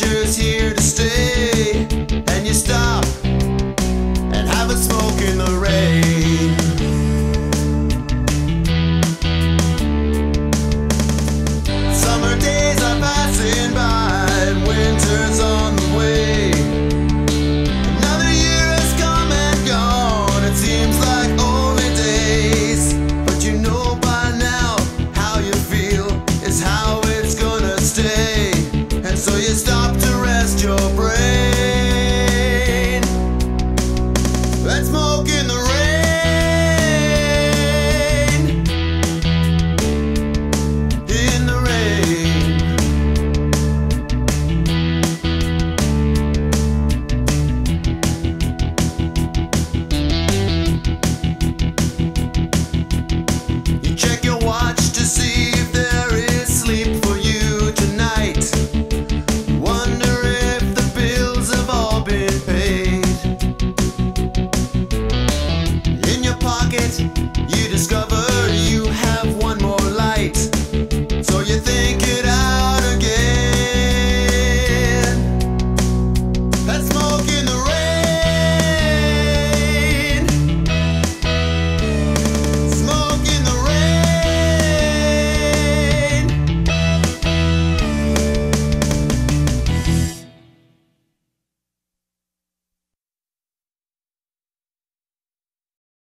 Nature's here to stay, and you stop and have a smoke in the rain. Summer days are passing by, and winter's on the way. Another year has come and gone, it seems like only days. But you know by now, how you feel is how it's gonna stay. And so you stop